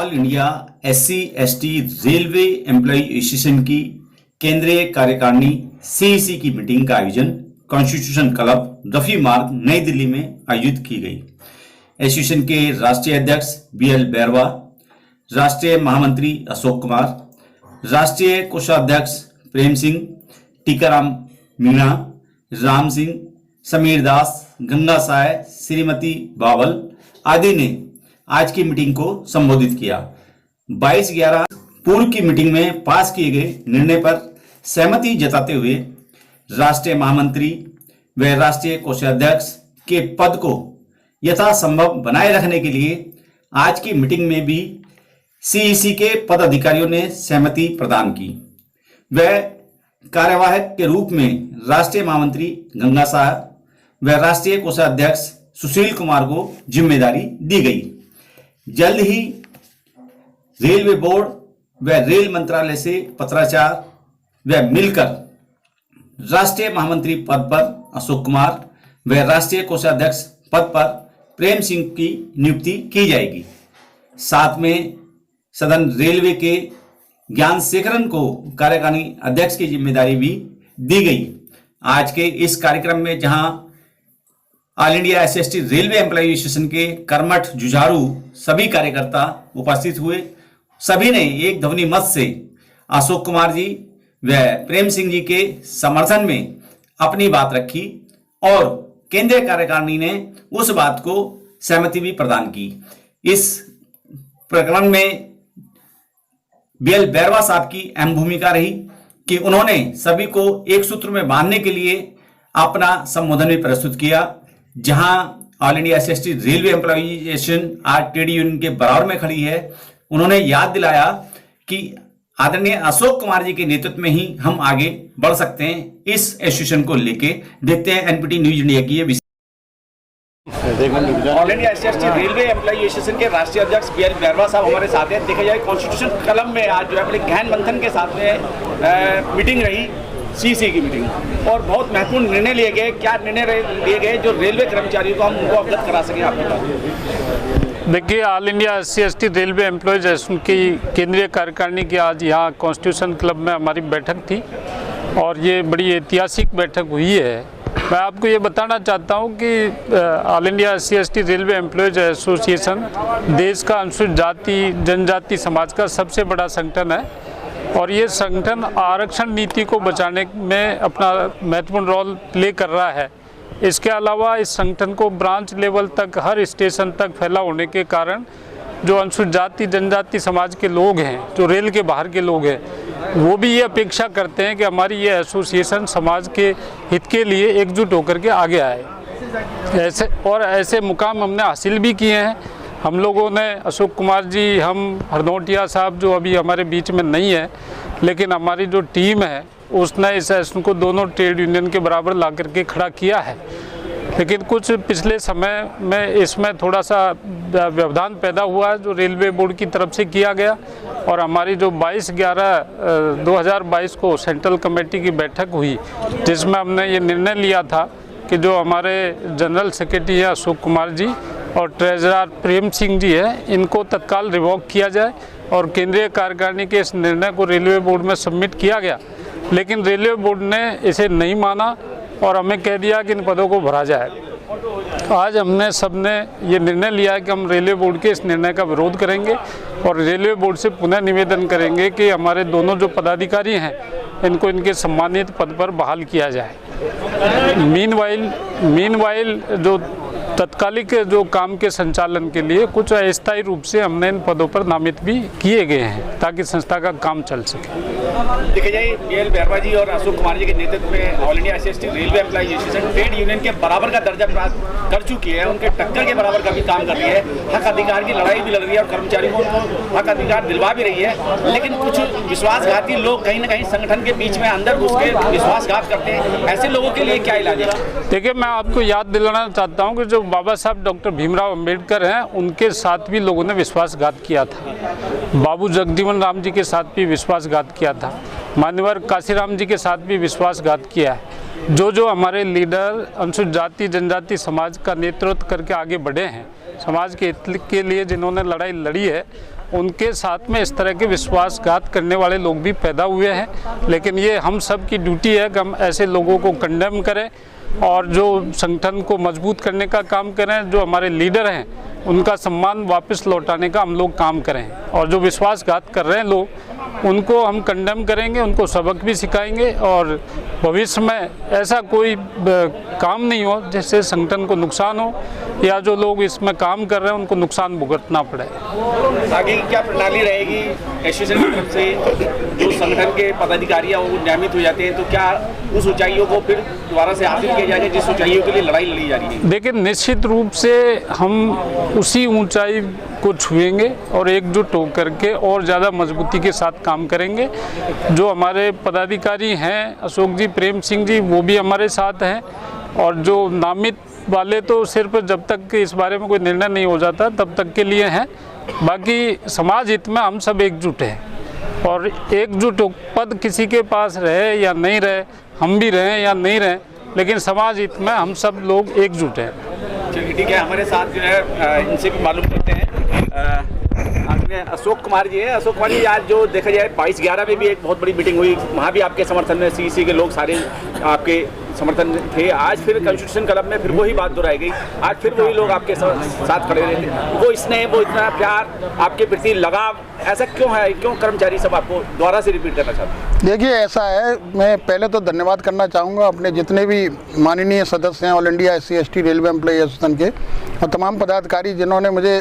All India SC ST railway employ association की केंद्रीय कार्यकारिणी सीईसी की मीटिंग का आयोजन कॉन्स्टिट्यूशन क्लब रफी मार्ग नई दिल्ली में आयोजित की गई। एसोसिएशन के राष्ट्रीय अध्यक्ष बीएल बैरवा, राष्ट्रीय महामंत्री अशोक कुमार, राष्ट्रीय कोषाध्यक्ष प्रेम सिंह, टीकाराम मीणा, राम सिंह, समीर दास, गंगा साय, श्रीमती बावल आदि ने आज की मीटिंग को संबोधित किया। 22/11 पूर्व की मीटिंग में पास किए गए निर्णय पर सहमति जताते हुए राष्ट्रीय महामंत्री व राष्ट्रीय कोषाध्यक्ष के पद को यथासंभव बनाए रखने के लिए आज की मीटिंग में भी सीईसी के पदाधिकारियों ने सहमति प्रदान की। वह कार्यवाहक के रूप में राष्ट्रीय महामंत्री गंगा साहब व राष्ट्रीय कोषाध्यक्ष सुशील कुमार को जिम्मेदारी दी गई। जल्द ही रेलवे बोर्ड व रेल मंत्रालय से पत्राचार व मिलकर राष्ट्रीय महामंत्री पद पर अशोक कुमार व राष्ट्रीय कोषाध्यक्ष पद पर प्रेम सिंह की नियुक्ति की जाएगी। साथ में सदन रेलवे के ज्ञान शेखरन को कार्यकारिणी अध्यक्ष की जिम्मेदारी भी दी गई। आज के इस कार्यक्रम में जहां all India SC railway employ association के कर्मठ जुझारू सभी कार्यकर्ता उपस्थित हुए, सभी ने एक ध्वनि मत से अशोक कुमार जी व प्रेम सिंह जी के समर्थन में अपनी बात रखी और केंद्रीय कार्यकारिणी ने उस बात को सहमति भी प्रदान की। इस प्रकरण में बीएल बैरवा साहब की अहम भूमिका रही कि उन्होंने सभी को एक सूत्र में बांधने के लिए अपना संबोधन भी प्रस्तुत किया। जहां all India SC railway employ association आज ट्रेड यूनियन के बराबर में खड़ी है, उन्होंने याद दिलाया कि आदरणीय अशोक कुमार जी के नेतृत्व में ही हम आगे बढ़ सकते हैं। इस एसोसिएशन को लेके देखते हैं एनपीटी न्यूज इंडिया की ये all India SC railway employ association के राष्ट्रीय अध्यक्ष बीएल बैरवा साहब हमारे साथ हैं। देखा जाए कॉन्स्टिट्यूशन क्लब में आज जो है बड़े गहन मंथन के साथ में मीटिंग रही, सीसी की मीटिंग, और बहुत महत्वपूर्ण निर्णय लिए गए। क्या निर्णय लिए गए जो रेलवे कर्मचारियों को हम उनको अवगत करा सकें आपके पास? देखिए, all India SC ST railway employees association की केंद्रीय कार्यकारिणी की आज यहाँ कॉन्स्टिट्यूशन क्लब में हमारी बैठक थी और ये बड़ी ऐतिहासिक बैठक हुई है। मैं आपको ये बताना चाहता हूँ कि all India SC ST railway employees association देश का अनुसूचित जाति जनजाति समाज का सबसे बड़ा संगठन है और ये संगठन आरक्षण नीति को बचाने में अपना महत्वपूर्ण रोल प्ले कर रहा है। इसके अलावा इस संगठन को ब्रांच लेवल तक, हर स्टेशन तक फैला होने के कारण जो अनुसूचित जाति जनजाति समाज के लोग हैं, जो रेल के बाहर के लोग हैं, वो भी ये अपेक्षा करते हैं कि हमारी ये एसोसिएशन समाज के हित के लिए एकजुट होकर के आगे आए। ऐसे मुकाम हमने हासिल भी किए हैं। हम लोगों ने, अशोक कुमार जी, हम हरनोटिया साहब जो अभी हमारे बीच में नहीं है, लेकिन हमारी जो टीम है उसने इस एसोसिएशन को दोनों ट्रेड यूनियन के बराबर ला करके खड़ा किया है। लेकिन कुछ पिछले समय में इसमें थोड़ा सा व्यवधान पैदा हुआ है जो रेलवे बोर्ड की तरफ से किया गया और हमारी जो 22/11/2022 को सेंट्रल कमेटी की बैठक हुई, जिसमें हमने ये निर्णय लिया था कि जो हमारे जनरल सेक्रेटरी हैं अशोक कुमार जी और ट्रेजरर प्रेम सिंह जी हैं, इनको तत्काल रिवॉक किया जाए और केंद्रीय कार्यकारिणी के इस निर्णय को रेलवे बोर्ड में सबमिट किया गया। लेकिन रेलवे बोर्ड ने इसे नहीं माना और हमें कह दिया कि इन पदों को भरा जाए। आज हमने सबने ये निर्णय लिया है कि हम रेलवे बोर्ड के इस निर्णय का विरोध करेंगे और रेलवे बोर्ड से पुनः निवेदन करेंगे कि हमारे दोनों जो पदाधिकारी हैं इनको इनके सम्मानित पद पर बहाल किया जाए। मीनवाइल जो तत्कालिक जो काम के संचालन के लिए कुछ अस्थायी रूप से हमने इन पदों पर नामित भी किए गए हैं ताकि संस्था का काम चल सके। देखा जाए बीएल बैरवा जी और अशोक कुमार जी के नेतृत्व में all India SC railway employ association trade union के बराबर का दर्जा प्राप्त कर चुकी है, उनके टक्कर के बराबर का भी काम कर रही है, हक अधिकार की लड़ाई भी लड़ रही है और कर्मचारियों को हक अधिकार दिलवा भी रही है। लेकिन कुछ विश्वासघाती लोग कहीं ना कहीं संगठन के बीच में अंदर घुस के विश्वासघात करते हैं। ऐसे लोगों के लिए क्या इलाज है? देखिए, मैं आपको याद दिलाना चाहता हूँ कि जो बाबा साहब डॉक्टर भीमराव अंबेडकर हैं, उनके साथ भी लोगों ने विश्वासघात किया था। बाबू जगजीवन राम जी के साथ भी विश्वासघात किया था। मान्यवर काशीराम जी के साथ भी विश्वासघात किया है। जो हमारे लीडर अनुसूचित जाति जनजाति समाज का नेतृत्व करके आगे बढ़े हैं, समाज के हित के लिए जिन्होंने लड़ाई लड़ी है, उनके साथ में इस तरह के विश्वासघात करने वाले लोग भी पैदा हुए हैं। लेकिन ये हम सब की ड्यूटी है कि हम ऐसे लोगों को कंडेम करें और जो संगठन को मजबूत करने का काम करें, जो हमारे लीडर हैं उनका सम्मान वापस लौटाने का हम लोग काम करें। और जो विश्वासघात कर रहे हैं लोग, उनको हम कंडेम करेंगे, उनको सबक भी सिखाएंगे और भविष्य में ऐसा कोई काम नहीं हो जिससे संगठन को नुकसान हो या जो लोग इसमें काम कर रहे हैं उनको नुकसान भुगतना पड़े। आगे की क्या प्रणाली रहेगी एसोसिएशन की तरफ से? जो संगठन के पदाधिकारी हैं वो नियमित हो जाते हैं, तो क्या उस ऊंचाइयों को फिर दोबारा से हासिल किया जाएगा जिस ऊंचाइयों के लिए लड़ाई लड़ी जा रही है? देखिए, निश्चित रूप से हम उसी ऊंचाई को छुएंगे और एकजुट होकर के और ज़्यादा मजबूती के साथ काम करेंगे। जो हमारे पदाधिकारी हैं, अशोक जी, प्रेम सिंह जी, वो भी हमारे साथ हैं। और जो नामित वाले तो सिर्फ जब तक इस बारे में कोई निर्णय नहीं हो जाता तब तक के लिए हैं। बाकी समाज हित में हम सब एकजुट हैं और एकजुट पद किसी के पास रहे या नहीं रहे, हम भी रहें या नहीं रहें, लेकिन समाज हित में हम सब लोग एकजुट हैं। चलिए ठीक है, हमारे साथ जो है इनसे भी मालूम करते हैं। आपने अशोक कुमार जी है। अशोक कुमार जी, आज जो देखा जाए 22/11 में भी एक बहुत बड़ी मीटिंग हुई, वहाँ भी आपके समर्थन में सीईसी के लोग सारे आपके समर्थन थे। आज फिर कॉन्स्टिट्यूशन क्लब में फिर वही बात दोहराई गई, आज फिर वही लोग आपके साथ खड़े रहते। वो स्नेह, वो इतना प्यार, आपके प्रति लगाव, ऐसा क्यों है? क्यों कर्मचारी सब आपको दोबारा से रिपीट करना चाहते हैं? देखिए, ऐसा है, मैं पहले तो धन्यवाद करना चाहूँगा अपने जितने भी माननीय सदस्य हैं all India SC/ST railway employ association के और तमाम पदाधिकारी जिन्होंने मुझे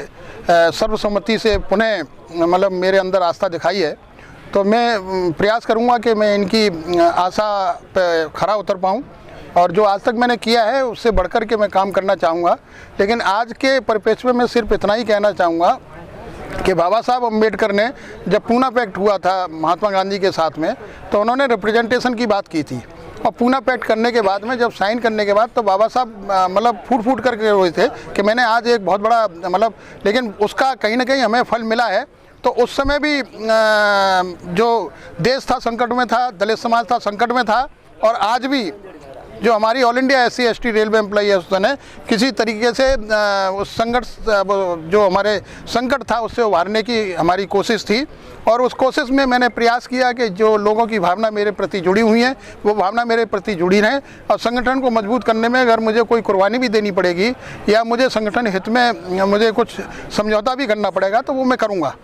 सर्वसम्मति से पुनः मतलब मेरे अंदर आस्था दिखाई है। तो मैं प्रयास करूँगा कि मैं इनकी आशा पे खरा उतर पाऊँ और जो आज तक मैंने किया है उससे बढ़कर के मैं काम करना चाहूँगा। लेकिन आज के परिप्रेक्ष्य में मैं सिर्फ इतना ही कहना चाहूँगा कि बाबा साहब अम्बेडकर ने जब पूना पैक्ट हुआ था महात्मा गांधी के साथ में, तो उन्होंने रिप्रेजेंटेशन की बात की थी। और पूना पैक्ट करने के बाद में जब साइन करने के बाद तो बाबा साहब मतलब फूट करके रोए थे कि मैंने आज एक बहुत बड़ा मतलब, लेकिन उसका कहीं ना कहीं हमें फल मिला है। तो उस समय भी जो देश था संकट में था, दलित समाज था संकट में था, और आज भी जो हमारी all India SC/ST railway employ association है किसी तरीके से उस संघर्ष, जो हमारे संकट था उससे उभारने की हमारी कोशिश थी। और उस कोशिश में मैंने प्रयास किया कि जो लोगों की भावना मेरे प्रति जुड़ी हुई है वो भावना मेरे प्रति जुड़ी रहे, और संगठन को मजबूत करने में अगर मुझे कोई कुर्बानी भी देनी पड़ेगी या मुझे संगठन हित में मुझे कुछ समझौता भी करना पड़ेगा तो वो मैं करूँगा।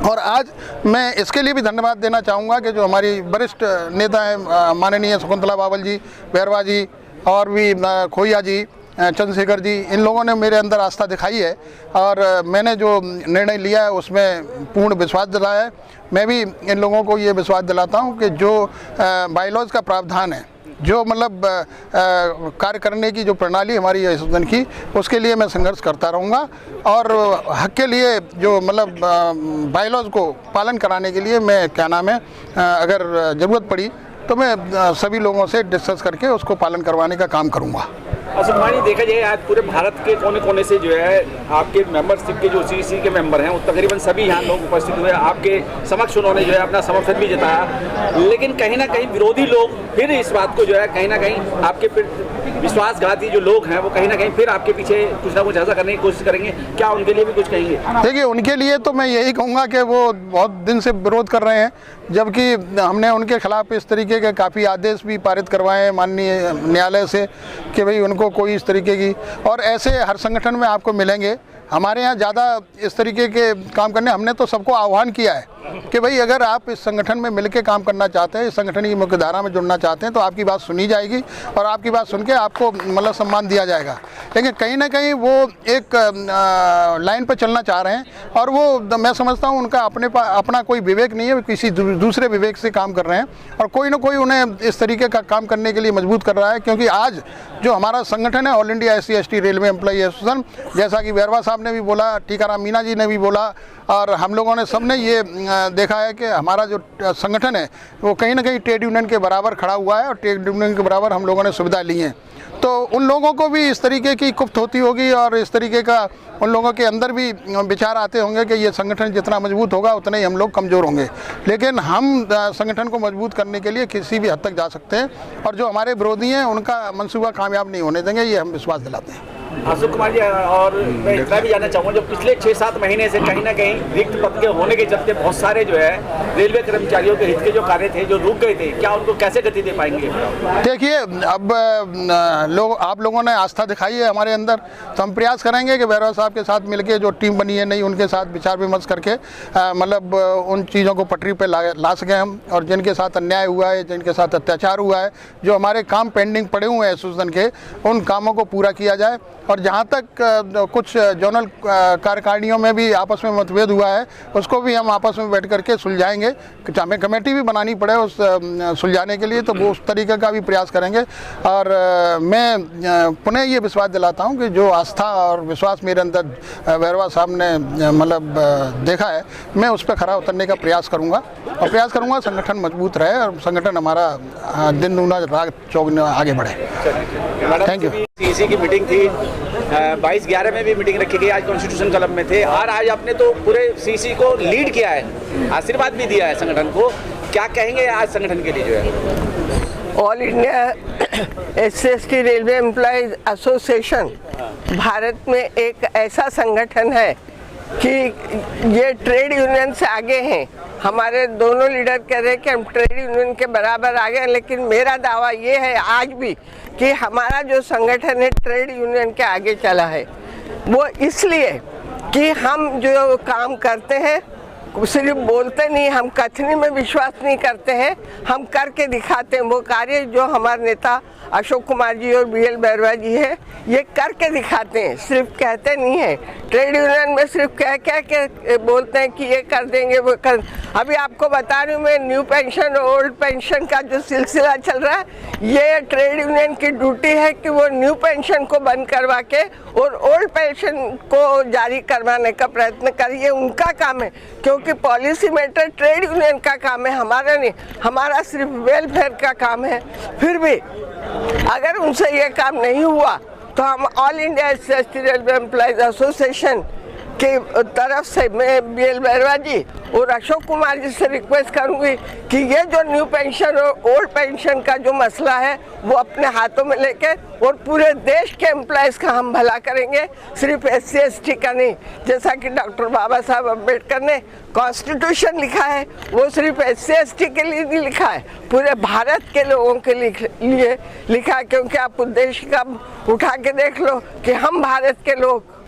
और आज मैं इसके लिए भी धन्यवाद देना चाहूँगा कि जो हमारी वरिष्ठ नेता हैं माननीय शकुंतला बावल जी, बैरवा जी और भी खोइया जी, चंद्रशेखर जी, इन लोगों ने मेरे अंदर आस्था दिखाई है और मैंने जो निर्णय लिया है उसमें पूर्ण विश्वास दिलाया है। मैं भी इन लोगों को ये विश्वास दिलाता हूँ कि जो बायलॉज का प्रावधान है, जो मतलब कार्य करने की जो प्रणाली हमारी एसोसिएशन की, उसके लिए मैं संघर्ष करता रहूँगा और हक के लिए जो मतलब बायलॉज को पालन कराने के लिए मैं क्या नाम है अगर ज़रूरत पड़ी तो मैं सभी लोगों से डिस्कस करके उसको पालन करवाने का काम करूँगा। अशोक कुमार जी, देखा जाए आज पूरे भारत के कोने कोने से जो है आपके मेंबरशिप के जो सीईसी के मेंबर हैं वो तकरीबन सभी यहाँ लोग उपस्थित हुए, आपके समक्ष उन्होंने जो है अपना समर्थन भी जताया। लेकिन कहीं ना कहीं विरोधी लोग फिर इस बात को जो है कहीं ना कहीं आपके विश्वासघाती जो लोग हैं वो कहीं ना कहीं फिर आपके पीछे कुछ ना कुछ ऐसा करने की कोशिश करेंगे, क्या उनके लिए भी कुछ कहेंगे? देखिए, उनके लिए तो मैं यही कहूँगा कि वो बहुत दिन से विरोध कर रहे हैं, जबकि हमने उनके खिलाफ इस तरीके के काफ़ी आदेश भी पारित करवाए हैं माननीय न्यायालय से कि भाई उनको कोई इस तरीके की, और ऐसे हर संगठन में आपको मिलेंगे। हमारे यहाँ ज़्यादा इस तरीके के काम करने, हमने तो सबको आह्वान किया है कि भाई अगर आप इस संगठन में मिलकर काम करना चाहते हैं, इस संगठन की मुख्य धारा में जुड़ना चाहते हैं तो आपकी बात सुनी जाएगी और आपकी बात सुन के आपको मतलब सम्मान दिया जाएगा। लेकिन कहीं ना कहीं वो एक लाइन पर चलना चाह रहे हैं और वो मैं समझता हूँ उनका अपना कोई विवेक नहीं है, किसी दूसरे विवेक से काम कर रहे हैं और कोई ना कोई उन्हें इस तरीके का काम करने के लिए मजबूत कर रहा है। क्योंकि आज जो हमारा संगठन है all India SC/ST railway employ association, जैसा कि बैरवा साहब ने भी बोला, टीकाराम मीना जी ने भी बोला और हम लोगों ने सबने ये देखा है कि हमारा जो संगठन है वो कहीं ना कहीं ट्रेड यूनियन के बराबर खड़ा हुआ है और ट्रेड यूनियन के बराबर हम लोगों ने सुविधा ली है। तो उन लोगों को भी इस तरीके की कुफ्त होती होगी और इस तरीके का उन लोगों के अंदर भी विचार आते होंगे कि ये संगठन जितना मजबूत होगा उतने ही हम लोग कमज़ोर होंगे। लेकिन हम संगठन को मजबूत करने के लिए किसी भी हद तक जा सकते हैं और जो हमारे विरोधी हैं उनका मंसूबा कामयाब नहीं होने देंगे, ये हम विश्वास दिलाते हैं। अशोक कुमार जी, और मैं इतना भी जानना चाहूँगा, जो पिछले 6-7 महीने से कहीं ना कहीं रिक्त पद के होने के चलते बहुत सारे जो है रेलवे कर्मचारियों के हित के जो कार्य थे जो रुक गए थे, क्या उनको कैसे गति दे पाएंगे? देखिए, अब आप लोगों ने आस्था दिखाई है हमारे अंदर, तो हम प्रयास करेंगे कि बैरवा साहब के साथ मिलके जो टीम बनी है नई, उनके साथ विचार विमर्श करके मतलब उन चीज़ों को पटरी पे ला सकें हम, और जिनके साथ अन्याय हुआ है, जिनके साथ अत्याचार हुआ है, जो हमारे काम पेंडिंग पड़े हुए हैं एसोसिएशन के, उन कामों को पूरा किया जाए। और जहाँ तक कुछ जोनल कार्यकारिणियों में भी आपस में मतभेद हुआ है, उसको भी हम आपस में बैठ करके सुलझाएंगे। हमें कमेटी भी बनानी पड़े उस सुलझाने के लिए, तो वो उस तरीके का भी प्रयास करेंगे। और मैं पुनः ये विश्वास दिलाता हूँ कि जो आस्था और विश्वास मेरे अंदर बैरवा साहब ने मतलब देखा है, मैं उस पर खरा उतरने का प्रयास करूँगा, और प्रयास करूँगा संगठन मजबूत रहे और संगठन हमारा दिन दूना रात चौगुना आगे बढ़े। Thank you. सीसी की मीटिंग थी, 22/11 में भी मीटिंग रखी गई, आज कॉन्स्टिट्यूशन क्लब में थे, और आज आपने तो पूरे सीसी को लीड किया है, आशीर्वाद भी दिया है संगठन को, क्या कहेंगे आज संगठन के लिए जो है? All India SC/ST railway employees association Bharat में एक ऐसा संगठन है कि ये ट्रेड यूनियन से आगे हैं। हमारे दोनों लीडर कह रहे हैं कि हम ट्रेड यूनियन के बराबर आगे हैं, लेकिन मेरा दावा ये है आज भी कि हमारा जो संगठन है ट्रेड यूनियन के आगे चला है। वो इसलिए कि हम जो काम करते हैं सिर्फ बोलते नहीं, हम कथनी में विश्वास नहीं करते हैं, हम करके दिखाते हैं। वो कार्य जो हमारे नेता अशोक कुमार जी और BL बैरवा जी है, ये करके दिखाते हैं, सिर्फ कहते नहीं हैं। ट्रेड यूनियन में सिर्फ कह के बोलते हैं कि ये कर देंगे वो कर। अभी आपको बता रही हूँ मैं, न्यू पेंशन ओल्ड पेंशन का जो सिलसिला चल रहा है, ये ट्रेड यूनियन की ड्यूटी है कि वो न्यू पेंशन को बंद करवा के और ओल्ड पेंशन को जारी करवाने का प्रयत्न करिए, उनका काम है। क्योंकि पॉलिसी मैटर ट्रेड यूनियन का काम है, हमारा नहीं, हमारा सिर्फ वेलफेयर का काम है। फिर भी अगर उनसे ये काम नहीं हुआ तो हम all India SC/ST railway employees association की तरफ से मैं BL बैरवा जी और अशोक कुमार जी से रिक्वेस्ट करूंगी कि ये जो न्यू पेंशन और ओल्ड पेंशन का जो मसला है वो अपने हाथों में लेके और पूरे देश के एम्प्लॉयज़ का हम भला करेंगे, सिर्फ SC/ST का नहीं। जैसा कि डॉक्टर बाबा साहब अम्बेडकर ने कॉन्स्टिट्यूशन लिखा है, वो सिर्फ SC/ST के लिए नहीं लिखा है, पूरे भारत के लोगों के लिए लिखा है। क्योंकि आप उद्देश्य का उठा के देख लो कि हम भारत के लोग,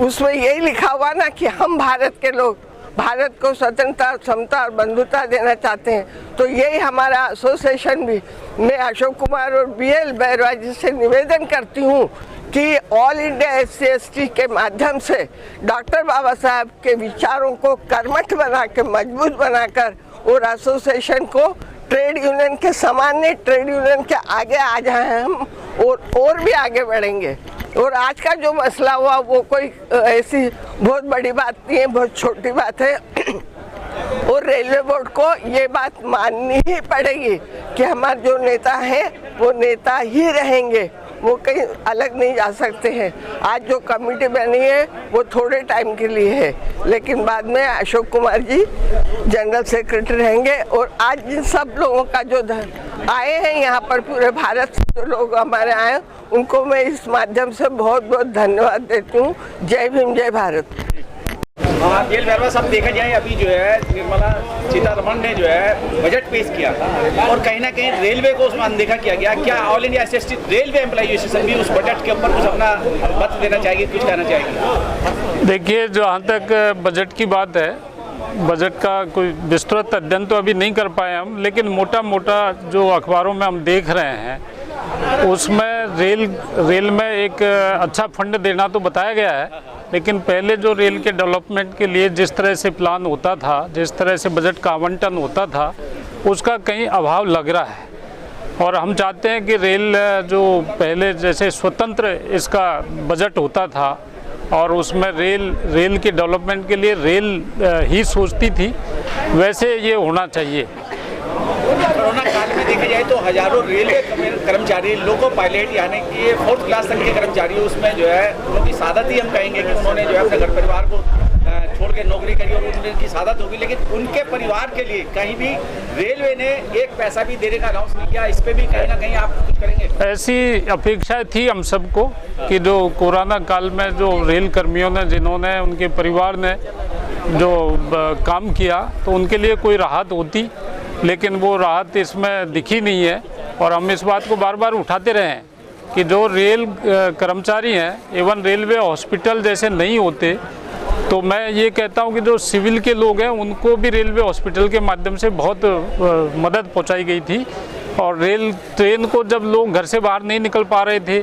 उसमें यही लिखा हुआ ना कि हम भारत के लोग भारत को स्वतंत्रता, समता और बंधुता देना चाहते हैं। तो यही हमारा एसोसिएशन भी, मैं अशोक कुमार और BL बैरवा जी से निवेदन करती हूँ कि ऑल इंडिया SC/ST के माध्यम से डॉक्टर बाबा साहब के विचारों को कर्मठ बना के मजबूत बनाकर और एसोसिएशन को ट्रेड यूनियन के समान नहीं, ट्रेड यूनियन के आगे आ जाए हम, और भी आगे बढ़ेंगे। और आज का जो मसला हुआ वो कोई ऐसी बहुत बड़ी बात नहीं है, बहुत छोटी बात है। और रेलवे बोर्ड को ये बात माननी ही पड़ेगी कि हमारे जो नेता हैं वो नेता ही रहेंगे, वो कहीं अलग नहीं जा सकते हैं। आज जो कमेटी बनी है वो थोड़े टाइम के लिए है, लेकिन बाद में अशोक कुमार जी जनरल सेक्रेटरी रहेंगे। और आज जिन सब लोगों का जो आए हैं यहाँ पर, पूरे भारत से जो लोग हमारे आए, उनको मैं इस माध्यम से बहुत बहुत धन्यवाद देती हूँ। जय भीम, जय भारत। BL बैरवा साहब, देखा जाए अभी जो है निर्मला सीतारमण ने जो है बजट पेश किया था और कहीं ना कहीं रेलवे को उसमें अनदेखा किया गया। क्या all India SC/ST railway employ association भी उस बजट के ऊपर कुछ अपना मत देना चाहेगी, कुछ कहना चाहेगी? देखिए, जहाँ तक बजट की बात है, बजट का कोई विस्तृत अध्ययन तो अभी नहीं कर पाए हम, लेकिन मोटा मोटा जो अखबारों में हम देख रहे हैं उसमें रेल में एक अच्छा फंड देना तो बताया गया है, लेकिन पहले जो रेल के डेवलपमेंट के लिए जिस तरह से प्लान होता था, जिस तरह से बजट का आवंटन होता था, उसका कहीं अभाव लग रहा है। और हम चाहते हैं कि रेल जो पहले जैसे स्वतंत्र इसका बजट होता था और उसमें रेल के डेवलपमेंट के लिए रेल ही सोचती थी, वैसे ये होना चाहिए। कोरोना काल में देखा जाए तो हजारों रेलवे कर्मचारी, लोको पायलट यानी कि 4th क्लास तक के कर्मचारी, उसमें जो है उनकी सादत ही हम कहेंगे कि उन्होंने जो है अपने घर परिवार को छोड़ छोड़ के नौकरी करी और उनकी सादत होगी, लेकिन उनके परिवार के लिए कहीं भी रेलवे ने एक पैसा भी देने का अनाउंस नहीं किया। इस पे भी कहीं ना कहीं आप कुछ करेंगे? ऐसी अपेक्षा थी हम सबको कि जो कोरोना काल में जो रेल कर्मियों ने, जिन्होंने, उनके परिवार ने जो काम किया, तो उनके लिए कोई राहत होती, लेकिन वो राहत इसमें दिखी नहीं है। और हम इस बात को बार बार उठाते रहे हैं कि जो रेल कर्मचारी हैं, एवं रेलवे हॉस्पिटल जैसे नहीं होते, तो मैं ये कहता हूँ कि जो सिविल के लोग हैं उनको भी रेलवे हॉस्पिटल के माध्यम से बहुत मदद पहुँचाई गई थी। और रेल ट्रेन को जब लोग घर से बाहर नहीं निकल पा रहे थे,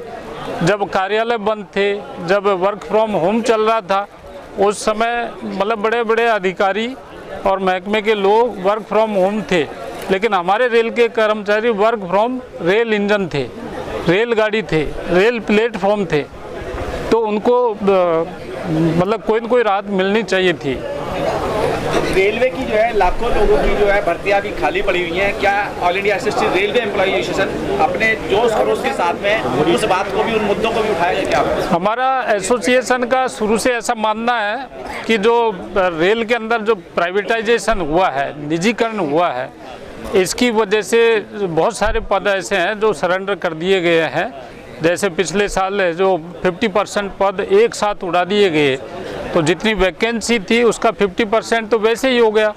जब कार्यालय बंद थे, जब वर्क फ्रॉम होम चल रहा था, उस समय मतलब बड़े बड़े अधिकारी और महकमे के लोग वर्क फ्रॉम होम थे, लेकिन हमारे रेल के कर्मचारी वर्क फ्रॉम रेल इंजन थे, रेलगाड़ी थे, रेल प्लेटफॉर्म थे। तो उनको मतलब कोई न कोई राहत मिलनी चाहिए थी। रेलवे की जो है लाखों लोगों की जो है भर्तियां भी खाली पड़ी हुई हैं। क्या all India assistant railway employ association अपने जोश खरोश के साथ में उस बात को भी, उन मुद्दों को भी उठाया क्या? हमारा एसोसिएशन का शुरू से ऐसा मानना है कि जो रेल के अंदर जो प्राइवेटाइजेशन हुआ है, निजीकरण हुआ है, इसकी वजह से बहुत सारे पद ऐसे हैं जो सरेंडर कर दिए गए हैं। जैसे पिछले साल जो 50% पद एक साथ उड़ा दिए गए, तो जितनी वैकेंसी थी उसका 50% तो वैसे ही हो गया,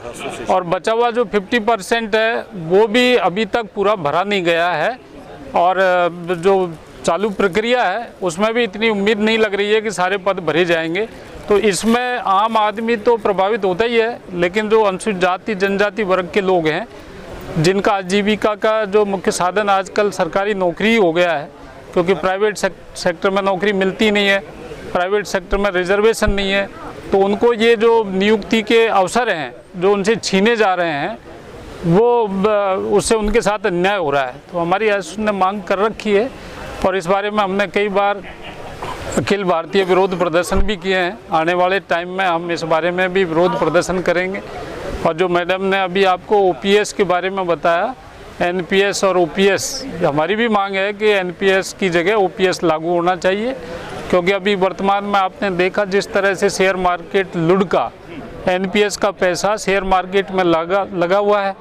और बचा हुआ जो 50% है वो भी अभी तक पूरा भरा नहीं गया है। और जो चालू प्रक्रिया है उसमें भी इतनी उम्मीद नहीं लग रही है कि सारे पद भरे जाएंगे। तो इसमें आम आदमी तो प्रभावित होता ही है, लेकिन जो अनुसूचित जाति जनजाति वर्ग के लोग हैं, जिनका आजीविका का जो मुख्य साधन आजकल सरकारी नौकरी हो गया है, क्योंकि प्राइवेट सेक्टर में नौकरी मिलती नहीं है, प्राइवेट सेक्टर में रिजर्वेशन नहीं है, तो उनको ये जो नियुक्ति के अवसर हैं जो उनसे छीने जा रहे हैं, वो उससे उनके साथ अन्याय हो रहा है। तो हमारी एसोसिएशन ने मांग कर रखी है, और इस बारे में हमने कई बार अखिल भारतीय विरोध प्रदर्शन भी किए हैं। आने वाले टाइम में हम इस बारे में भी विरोध प्रदर्शन करेंगे। और जो मैडम ने अभी आपको ओपीएस के बारे में बताया, एनपीएस और ओपीएस, हमारी भी मांग है कि एनपीएस की जगह ओपीएस लागू होना चाहिए, क्योंकि अभी वर्तमान में आपने देखा जिस तरह से शेयर मार्केट लुढ़का, एनपीएस का पैसा शेयर मार्केट में लगा हुआ है,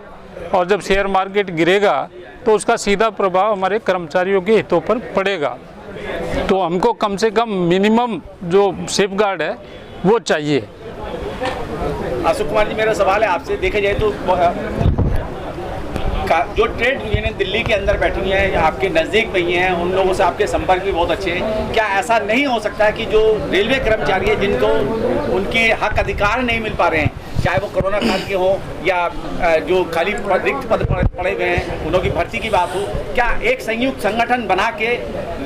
और जब शेयर मार्केट गिरेगा तो उसका सीधा प्रभाव हमारे कर्मचारियों के हितों पर पड़ेगा। तो हमको कम से कम मिनिमम जो सेफगार्ड है वो चाहिए। अशोक कुमार जी, मेरा सवाल है आपसे, देखा जाए तो जो ट्रेड यूनियन दिल्ली के अंदर बैठी हुई हैं, आपके नज़दीक में ही हैं, उन लोगों से आपके संपर्क भी बहुत अच्छे हैं। क्या ऐसा नहीं हो सकता कि जो रेलवे कर्मचारी हैं जिनको उनके हक अधिकार नहीं मिल पा रहे हैं, चाहे वो कोरोना काल के हों या जो खाली रिक्त पद पड़े हुए हैं उनकी भर्ती की बात हो, क्या एक संयुक्त संगठन बना के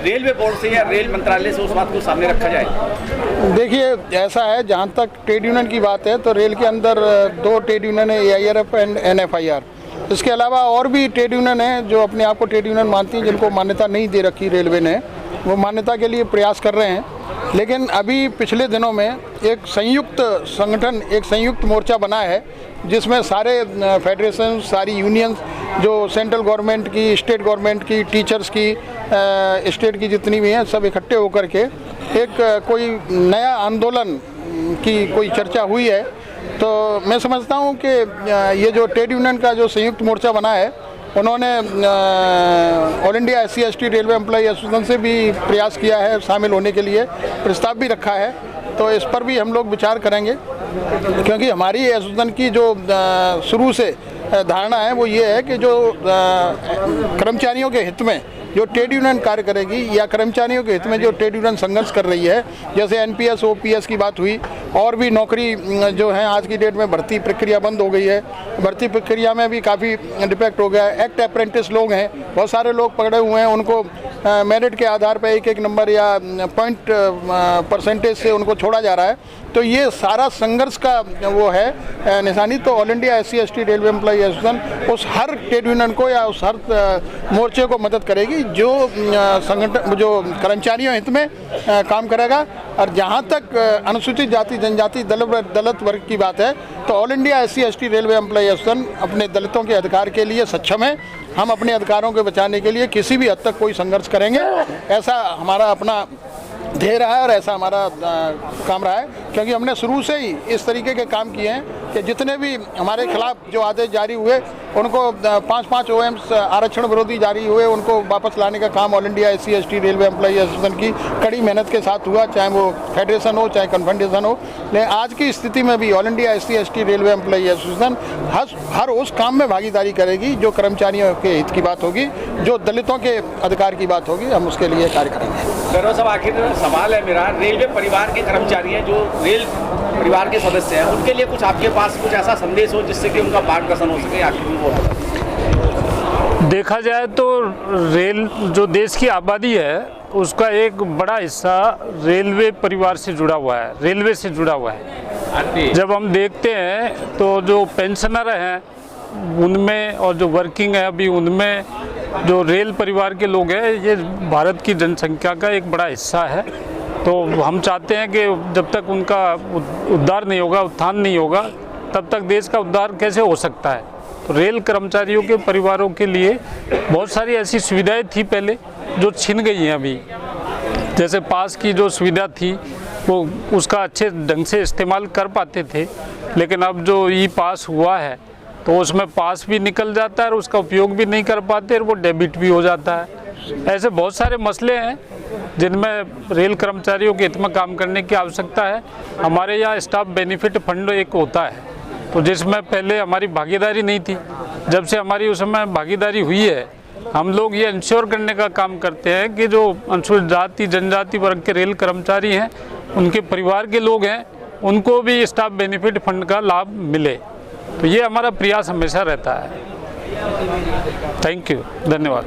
रेलवे बोर्ड से या रेल मंत्रालय से उस बात को सामने रखा जाए? देखिए, ऐसा है, जहाँ तक ट्रेड यूनियन की बात है तो रेल के अंदर 2 ट्रेड यूनियन है, AIRF एंड NFIR। इसके अलावा और भी ट्रेड यूनियन हैं जो अपने आप को ट्रेड यूनियन मानती हैं, जिनको मान्यता नहीं दे रखी रेलवे ने, वो मान्यता के लिए प्रयास कर रहे हैं। लेकिन अभी पिछले दिनों में एक संयुक्त संगठन, एक संयुक्त मोर्चा बना है, जिसमें सारे फेडरेशन, सारी यूनियंस, जो सेंट्रल गवर्नमेंट की, स्टेट गवर्नमेंट की, टीचर्स की, स्टेट की जितनी भी हैं, सब इकट्ठे होकर के एक कोई नया आंदोलन की कोई चर्चा हुई है। तो मैं समझता हूँ कि ये जो ट्रेड यूनियन का जो संयुक्त मोर्चा बना है, उन्होंने all India SC/ST railway employ association से भी प्रयास किया है शामिल होने के लिए, प्रस्ताव भी रखा है। तो इस पर भी हम लोग विचार करेंगे, क्योंकि हमारी एसोसिएशन की जो शुरू से धारणा है वो ये है कि जो कर्मचारियों के हित में जो ट्रेड यूनियन कार्य करेगी, या कर्मचारियों के हित में जो ट्रेड यूनियन संघर्ष कर रही है, जैसे NPS OPS की बात हुई, और भी नौकरी जो है आज की डेट में भर्ती प्रक्रिया बंद हो गई है, भर्ती प्रक्रिया में भी काफ़ी डिफेक्ट हो गया है। एक्ट अप्रेंटिस लोग हैं, बहुत सारे लोग पकड़े हुए हैं, उनको मेरिट के आधार पर एक नंबर या पॉइंट परसेंटेज से उनको छोड़ा जा रहा है। तो ये सारा संघर्ष का वो है निशानी। तो all India SC/ST railway employ association उस हर ट्रेड यूनियन को या उस हर मोर्चे को मदद करेगी जो संगठन, जो कर्मचारियों हित में काम करेगा। और जहाँ तक अनुसूचित जाति जनजाति दलित वर्ग की बात है, तो all India SC/ST railway employ association अपने दलितों के अधिकार के लिए सक्षम है। हम अपने अधिकारों को बचाने के लिए किसी भी हद तक कोई संघर्ष करेंगे, ऐसा हमारा अपना दे रहा है और ऐसा हमारा काम रहा है, क्योंकि हमने शुरू से ही इस तरीके के काम किए हैं कि जितने भी हमारे खिलाफ जो आदेश जारी हुए उनको 5-5 OMs आरक्षण विरोधी जारी हुए, उनको वापस लाने का काम all India SC/ST railway employee association की कड़ी मेहनत के साथ हुआ, चाहे वो फेडरेशन हो चाहे कन्फेडरेशन हो। लेकिन आज की स्थिति में भी all India SC/ST railway employee association हर उस काम में भागीदारी करेगी जो कर्मचारियों के हित की बात होगी, जो दलितों के अधिकार की बात होगी, हम उसके लिए कार्य करेंगे। गौरव साहब, आखिर सवाल है मेरा, रेलवे परिवार के कर्मचारी हैं जो रेल परिवार के सदस्य हैं, उनके लिए कुछ आपके पास कुछ ऐसा संदेश हो जिससे कि उनका मार्गदर्शन हो सके, आखिर वो देखा जाए तो रेल जो देश की आबादी है उसका एक बड़ा हिस्सा रेलवे परिवार से जुड़ा हुआ है, रेलवे से जुड़ा हुआ है। जब हम देखते हैं तो जो पेंशनर हैं उनमें और जो वर्किंग है अभी उनमें जो रेल परिवार के लोग हैं, ये भारत की जनसंख्या का एक बड़ा हिस्सा है। तो हम चाहते हैं कि जब तक उनका उद्धार नहीं होगा, उत्थान नहीं होगा, तब तक देश का उद्धार कैसे हो सकता है। तो रेल कर्मचारियों के परिवारों के लिए बहुत सारी ऐसी सुविधाएं थी पहले जो छिन गई हैं अभी। जैसे पास की जो सुविधा थी वो उसका अच्छे ढंग से इस्तेमाल कर पाते थे, लेकिन अब जो ई पास हुआ है तो उसमें पास भी निकल जाता है और उसका उपयोग भी नहीं कर पाते और वो डेबिट भी हो जाता है। ऐसे बहुत सारे मसले हैं जिनमें रेल कर्मचारियों के हित में काम करने की आवश्यकता है। हमारे यहाँ स्टाफ बेनिफिट फंड एक होता है, तो जिसमें पहले हमारी भागीदारी नहीं थी। जब से हमारी उसमें भागीदारी हुई है, हम लोग ये इंश्योर करने का काम करते हैं कि जो अनुसूचित जाति जनजाति वर्ग के रेल कर्मचारी हैं, उनके परिवार के लोग हैं, उनको भी स्टाफ बेनिफिट फंड का लाभ मिले। तो ये हमारा प्रयास हमेशा रहता है। थैंक यू, धन्यवाद।